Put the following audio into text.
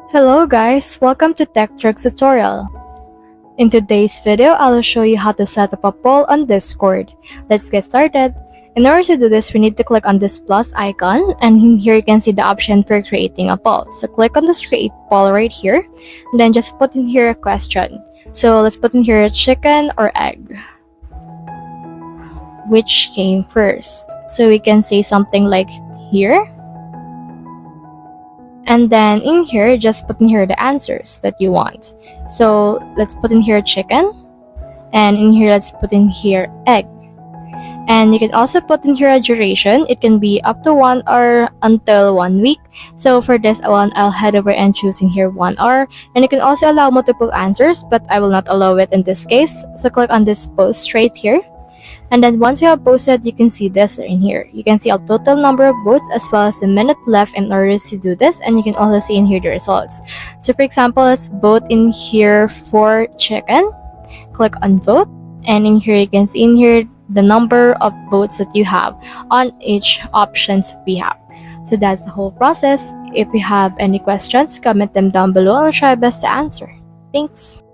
Hello guys, welcome to Tech Tricks tutorial. In today's video, I'll show you how to set up a poll on Discord. Let's get started. In order to do this, we need to click on this plus icon, and in here you can see the option for creating a poll. So click on this create poll right here, and then just put in here a question. So let's put in here chicken or egg. Which came first? So we can say something like here. And then in here, just put in here the answers that you want. So let's put in here chicken. And in here, let's put in here egg. And you can also put in here a duration. It can be up to 1 hour until 1 week. So for this one, I'll head over and choose in here 1 hour. And you can also allow multiple answers, but I will not allow it in this case. So click on this post right here. And then once you have posted, you can see this in here. You can see a total number of votes as well as the minute left in order to do this. And you can also see in here the results. So for example, let's vote in here for chicken. Click on vote. And in here, you can see in here the number of votes that you have on each options that we have. So that's the whole process. If you have any questions, comment them down below. I'll try my best to answer. Thanks.